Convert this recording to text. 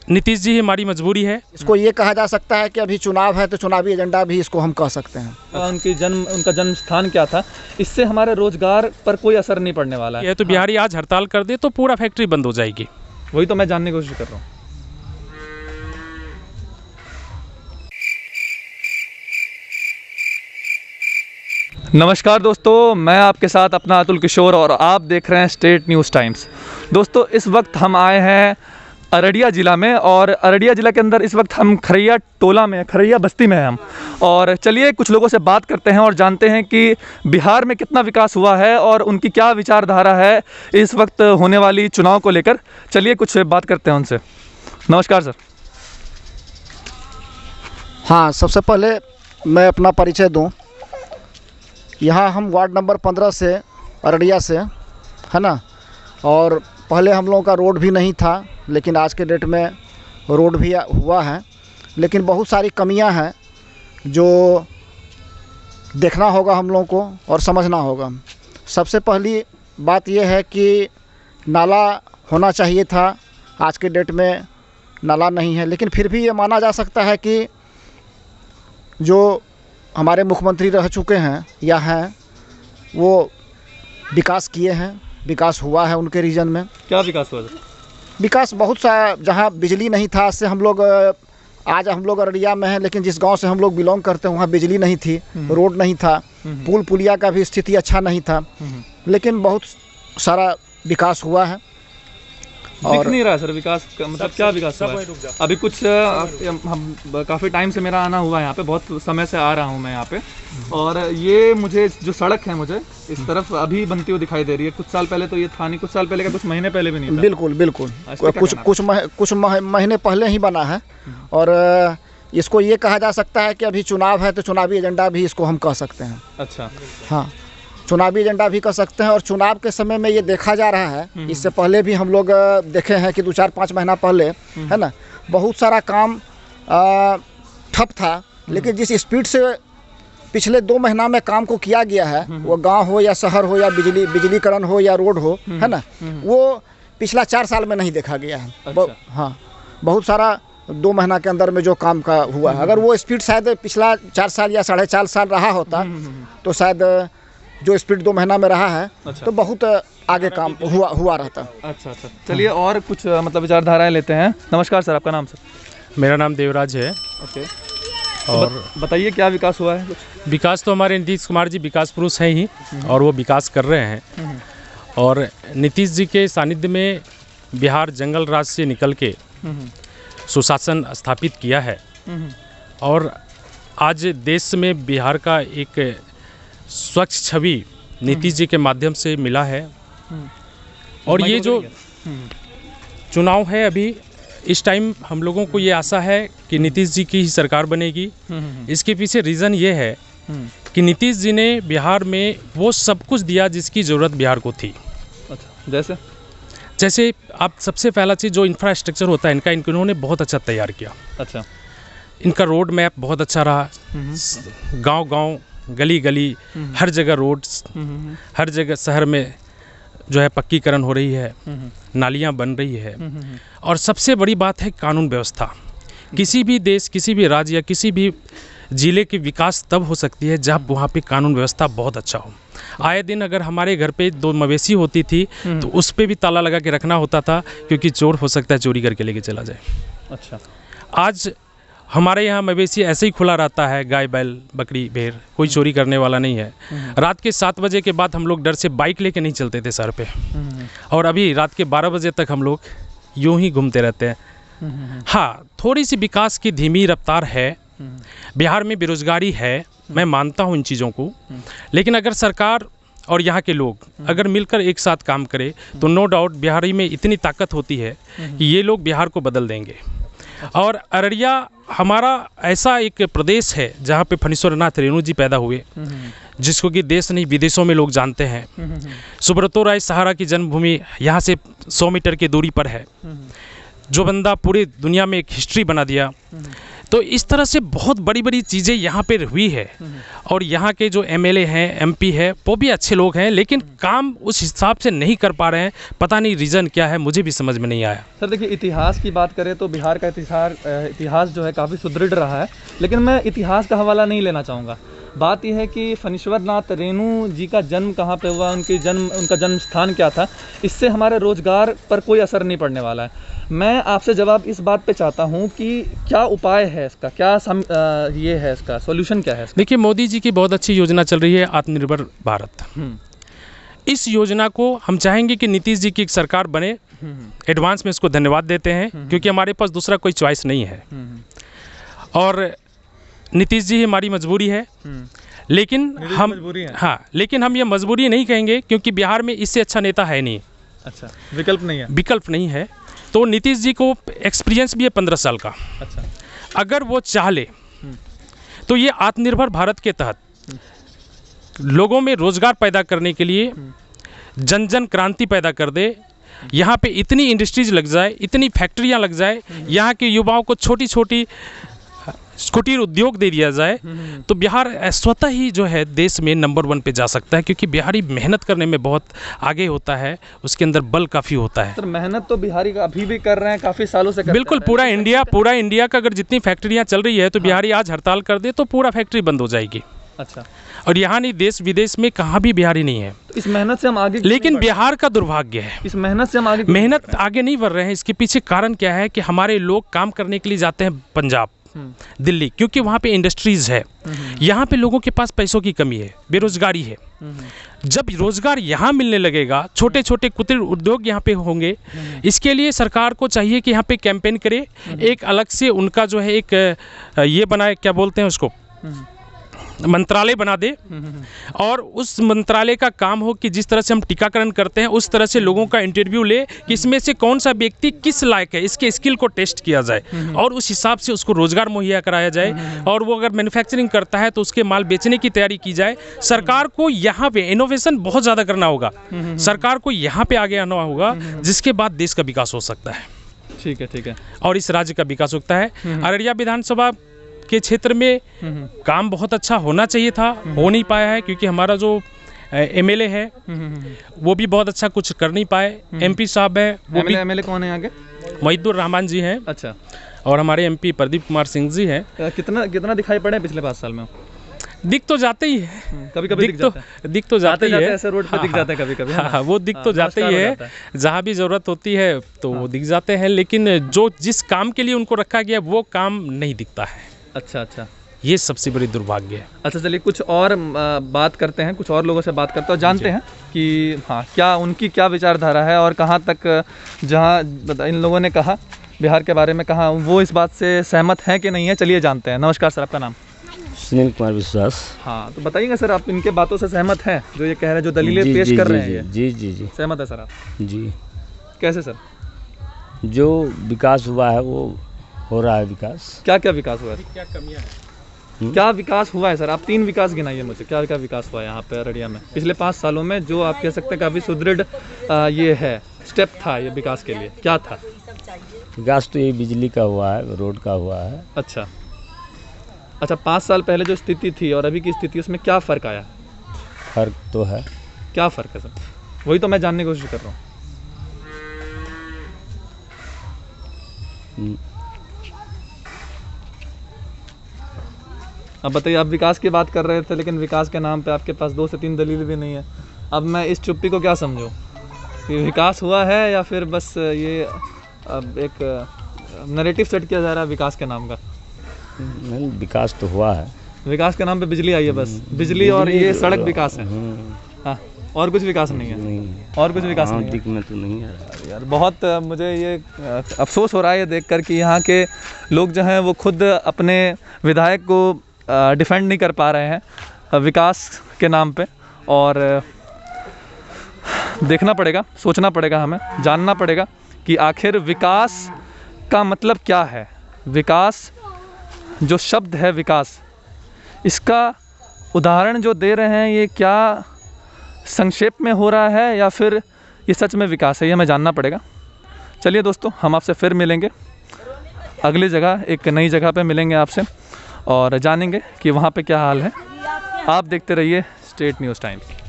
नीतीश जी हमारी मजबूरी है। इसको ये कहा जा सकता है कि अभी चुनाव है तो चुनावी एजेंडा भी इसको हम कह सकते हैं। उनका जन्म स्थान क्या था, इससे हमारे रोजगार पर कोई असर नहीं पड़ने वाला है। ये तो बिहारी आज हड़ताल कर दे तो पूरा फैक्ट्री बंद हो जाएगी। वही तो मैं जानने की कोशिश कर रहा हूँ। नमस्कार दोस्तों, मैं आपके साथ अपना अतुल किशोर और आप देख रहे हैं स्टेट न्यूज़ टाइम्स। दोस्तों, इस वक्त हम आए हैं अररिया ज़िला में और अररिया ज़िला के अंदर इस वक्त हम खरैया टोला में, खरैया बस्ती में हैं हम। और चलिए कुछ लोगों से बात करते हैं और जानते हैं कि बिहार में कितना विकास हुआ है और उनकी क्या विचारधारा है इस वक्त होने वाली चुनाव को लेकर। चलिए कुछ बात करते हैं उनसे। नमस्कार सर। हाँ, सबसे पहले मैं अपना परिचय दूं। यहाँ हम वार्ड नंबर 15 से, अररिया से, है ना। और पहले हम लोगों का रोड भी नहीं था, लेकिन आज के डेट में रोड भी हुआ है। लेकिन बहुत सारी कमियां हैं जो देखना होगा हम लोगों को और समझना होगा। सबसे पहली बात यह है कि नाला होना चाहिए था, आज के डेट में नाला नहीं है। लेकिन फिर भी ये माना जा सकता है कि जो हमारे मुख्यमंत्री रह चुके हैं या हैं, वो विकास किए हैं, विकास हुआ है उनके रीजन में। क्या विकास हुआ? विकास बहुत सा, जहाँ बिजली नहीं था, से हम लोग आज हम लोग अररिया में हैं, लेकिन जिस गांव से हम लोग बिलोंग करते हैं वहाँ बिजली नहीं थी, रोड नहीं था, पुल पुलिया का भी स्थिति अच्छा नहीं था। लेकिन बहुत सारा विकास हुआ है। दिख नहीं रहा सर विकास का, मतलब क्या विकास हुआ है? अभी कुछ हम काफ़ी टाइम से मेरा आना हुआ है यहाँ पे, बहुत समय से आ रहा हूँ मैं यहाँ पे। और ये मुझे जो सड़क है मुझे इस तरफ अभी बनती हुई दिखाई दे रही है। कुछ साल पहले तो ये था नहीं, कुछ साल पहले का, कुछ महीने पहले भी नहीं था। बिल्कुल बिल्कुल, कुछ महीने पहले ही बना है। और इसको ये कहा जा सकता है कि अभी चुनाव है तो चुनावी एजेंडा भी इसको हम कह सकते हैं। अच्छा, हाँ, चुनावी एजेंडा भी कर सकते हैं। और चुनाव के समय में ये देखा जा रहा है, इससे पहले भी हम लोग देखे हैं कि 2-4-5 महीना पहले, है ना, बहुत सारा काम ठप था। लेकिन जिस स्पीड से पिछले 2 महीना में काम को किया गया है, वो गांव हो या शहर हो या बिजलीकरण हो या रोड हो, है ना, वो पिछला 4 साल में नहीं देखा गया है। अच्छा। हाँ, बहुत सारा 2 महीना के अंदर में जो काम का हुआ है। अगर वो स्पीड शायद पिछला 4 साल या 4.5 साल रहा होता तो शायद जो स्पीड 2 महीना में रहा है, तो बहुत आगे काम हुआ रहता। अच्छा अच्छा, चलिए और कुछ मतलब विचारधाराएं लेते हैं। नमस्कार सर, आपका नाम? सर मेरा नाम देवराज है। ओके, और बताइए क्या विकास हुआ है? विकास तो हमारे नीतीश कुमार जी विकास पुरुष हैं ही, और वो विकास कर रहे हैं। और नीतीश जी के सानिध्य में बिहार जंगल राज से निकल के सुशासन स्थापित किया है। और आज देश में बिहार का एक स्वच्छ छवि नीतीश जी के माध्यम से मिला है। और ये जो चुनाव है अभी, इस टाइम हम लोगों को ये आशा है कि नीतीश जी की ही सरकार बनेगी। इसके पीछे रीज़न ये है कि नीतीश जी ने बिहार में वो सब कुछ दिया जिसकी ज़रूरत बिहार को थी। अच्छा, जैसे आप सबसे पहला चीज़ जो इंफ्रास्ट्रक्चर होता है इनका, इन्होंने बहुत अच्छा तैयार किया। अच्छा, इनका रोड मैप बहुत अच्छा रहा। गांव-गांव, गली-गली, हर जगह रोड्स, हर जगह शहर में जो है पक्कीकरण हो रही है, नालियां बन रही है। और सबसे बड़ी बात है कानून व्यवस्था। किसी भी देश, किसी भी राज्य या किसी भी ज़िले की विकास तब हो सकती है जब वहाँ पे कानून व्यवस्था बहुत अच्छा हो। आए दिन अगर हमारे घर पे 2 मवेशी होती थी तो उस पर भी ताला लगा के रखना होता था, क्योंकि चोर हो सकता है चोरी करके लेके चला जाए। अच्छा, आज हमारे यहाँ मवेशी ऐसे ही खुला रहता है, गाय बैल बकरी भेड़, कोई चोरी करने वाला नहीं है। रात के 7 बजे के बाद हम लोग डर से बाइक लेके नहीं चलते थे सर पे, और अभी रात के 12 बजे तक हम लोग यूं ही घूमते रहते हैं। हाँ, थोड़ी सी विकास की धीमी रफ्तार है, बिहार में बेरोजगारी है, मैं मानता हूँ इन चीज़ों को। लेकिन अगर सरकार और यहाँ के लोग अगर मिलकर एक साथ काम करे तो नो डाउट बिहारी में इतनी ताकत होती है कि ये लोग बिहार को बदल देंगे। और अररिया हमारा ऐसा एक प्रदेश है जहाँ पे फणीश्वरनाथ रेणु जी पैदा हुए, जिसको कि देश नहीं विदेशों में लोग जानते हैं। सुब्रतो राय सहारा की जन्मभूमि यहाँ से 100 मीटर की दूरी पर है। जो बंदा पूरी दुनिया में एक हिस्ट्री बना दिया, तो इस तरह से बहुत बड़ी बड़ी चीज़ें यहाँ पे हुई है। और यहाँ के जो एमएलए हैं, एमपी है, वो भी अच्छे लोग हैं, लेकिन काम उस हिसाब से नहीं कर पा रहे हैं। पता नहीं रीज़न क्या है, मुझे भी समझ में नहीं आया। सर देखिए, इतिहास की बात करें तो बिहार का इतिहास जो है काफ़ी सुदृढ़ रहा है, लेकिन मैं इतिहास का हवाला नहीं लेना चाहूँगा। बात यह है कि फणीश्वर नाथ रेणु जी का जन्म कहाँ पे हुआ, उनका जन्म स्थान क्या था, इससे हमारे रोजगार पर कोई असर नहीं पड़ने वाला है। मैं आपसे जवाब इस बात पे चाहता हूँ कि क्या उपाय है इसका, ये है इसका सॉल्यूशन क्या है इसका? देखिए, मोदी जी की बहुत अच्छी योजना चल रही है, आत्मनिर्भर भारत। इस योजना को हम चाहेंगे कि नीतीश जी की एक सरकार बने। एडवांस में इसको धन्यवाद देते हैं, क्योंकि हमारे पास दूसरा कोई चॉइस नहीं है। और नीतीश जी हमारी मजबूरी है, लेकिन हम ये मजबूरी नहीं कहेंगे, क्योंकि बिहार में इससे अच्छा नेता है नहीं। अच्छा, विकल्प नहीं है। तो नीतीश जी को एक्सपीरियंस भी है 15 साल का। अच्छा, अगर वो चाह ले तो ये आत्मनिर्भर भारत के तहत लोगों में रोजगार पैदा करने के लिए जन जन क्रांति पैदा कर दे। यहाँ पे इतनी इंडस्ट्रीज लग जाए, इतनी फैक्ट्रियाँ लग जाए, यहाँ के युवाओं को छोटी छोटी कुटीर उद्योग दे दिया जाए, तो बिहार स्वतः ही जो है देश में नंबर 1 पे जा सकता है। क्योंकि बिहारी मेहनत करने में बहुत आगे होता है, उसके अंदर बल काफ़ी होता है। सर मेहनत तो बिहारी अभी भी कर रहे हैं, काफ़ी सालों से बिल्कुल। पूरा इंडिया का अगर जितनी फैक्ट्रियाँ चल रही है, तो बिहारी आज हड़ताल कर दे तो पूरा फैक्ट्री बंद हो जाएगी। अच्छा, और यहाँ नहीं, देश विदेश में कहाँ भी बिहारी नहीं है। तो इस मेहनत से हम आगे, लेकिन बिहार का दुर्भाग्य है, इस मेहनत से हम आगे नहीं बढ़ रहे हैं। इसके पीछे कारण क्या है कि हमारे लोग काम करने के लिए जाते हैं पंजाब, दिल्ली, क्योंकि वहाँ पे इंडस्ट्रीज है। यहाँ पे लोगों के पास पैसों की कमी है, बेरोजगारी है। जब रोजगार यहाँ मिलने लगेगा, छोटे छोटे कुटीर उद्योग यहाँ पे होंगे। इसके लिए सरकार को चाहिए कि यहाँ पे कैंपेन करे, एक अलग से उनका जो है एक ये बनाए, क्या बोलते हैं उसको, मंत्रालय बना दे। और उस मंत्रालय का काम हो कि जिस तरह से हम टीकाकरण करते हैं, उस तरह से लोगों का इंटरव्यू ले कि इसमें से कौन सा व्यक्ति किस लायक है, इसके स्किल को टेस्ट किया जाए और उस हिसाब से उसको रोजगार मुहैया कराया जाए। और वो अगर मैन्युफैक्चरिंग करता है तो उसके माल बेचने की तैयारी की जाए। सरकार को यहाँ पे इनोवेशन बहुत ज़्यादा करना होगा, सरकार को यहाँ पे आगे आना होगा, जिसके बाद देश का विकास हो सकता है। ठीक है। और इस राज्य का विकास होता है। अररिया विधानसभा के क्षेत्र में काम बहुत अच्छा होना चाहिए था, हो नहीं पाया है, क्योंकि हमारा जो एमएलए है वो भी बहुत अच्छा कुछ कर नहीं पाए। एमपी साहब है, वो भी एमएलए कौन है आगे? मोहिद्दुर रहमान जी हैं। अच्छा। और हमारे एमपी प्रदीप कुमार सिंह जी हैं। कितना दिखाई पड़े पिछले 5 साल में? दिख तो जाते ही है, कभी-कभी दिख तो जाते ही है, ऐसे रोड पे दिख जाते हैं कभी-कभी। हाँ, वो दिख तो जाते ही है, जहाँ भी ज़रूरत होती है तो वो दिख जाते हैं, लेकिन जो जिस काम के लिए उनको रखा गया वो काम नहीं दिखता है। अच्छा, ये सबसे बड़ी दुर्भाग्य है। अच्छा, चलिए कुछ और बात करते हैं, कुछ और लोगों से बात करते हैं, जानते हैं कि क्या उनकी क्या विचारधारा है और कहाँ तक, जहाँ इन लोगों ने कहा बिहार के बारे में कहा, वो इस बात से सहमत हैं कि नहीं है। चलिए जानते हैं। नमस्कार सर, आपका नाम? सुनील कुमार विश्वास। हाँ, तो बताइएगा सर, आप इनके बातों से सहमत हैं जो ये कह रहे हैं, जो दलीलें पेश कर रहे हैं? जी सहमत है सर आप? जी। कैसे सर? जो विकास हुआ है वो हो रहा है। विकास क्या विकास हुआ है? क्या कमियां हैं? क्या विकास हुआ है सर? आप 3 विकास गिनाइए मुझे, क्या विकास हुआ है यहाँ पे अररिया में पिछले 5 सालों में, जो आप कह सकते हैं काफ़ी सुदृढ़ ये है स्टेप था ये विकास के लिए, क्या था? विकास तो ये बिजली का हुआ है, रोड का हुआ है। अच्छा, 5 साल पहले जो स्थिति थी और अभी की स्थिति, उसमें क्या फ़र्क आया? फर्क तो है। क्या फ़र्क है सर? वही तो मैं जानने की कोशिश कर रहा हूँ। अब बताइए, आप विकास की बात कर रहे थे, लेकिन विकास के नाम पे आपके पास 2 से 3 दलील भी नहीं है। अब मैं इस चुप्पी को क्या समझूं कि विकास हुआ है, या फिर बस ये अब एक नैरेटिव सेट किया जा रहा है विकास के नाम का? नहीं, विकास तो हुआ है। विकास के नाम पे बिजली आई है, बस बिजली और ये सड़क विकास है। हाँ, और कुछ विकास नहीं है। और कुछ विकास नहीं है में तो नहीं है यार। बहुत मुझे ये अफसोस हो रहा है ये देखकर कि यहाँ के लोग जो हैं वो खुद अपने विधायक को डिफेंड नहीं कर पा रहे हैं विकास के नाम पे। और देखना पड़ेगा, सोचना पड़ेगा, हमें जानना पड़ेगा कि आखिर विकास का मतलब क्या है। विकास जो शब्द है, विकास, इसका उदाहरण जो दे रहे हैं, ये क्या संक्षेप में हो रहा है या फिर ये सच में विकास है, ये हमें जानना पड़ेगा। चलिए दोस्तों, हम आपसे फिर मिलेंगे अगली जगह एक नई जगह पे मिलेंगे आपसे और जानेंगे कि वहाँ पे क्या हाल है। आप देखते रहिए स्टेट न्यूज़ टाइम्स।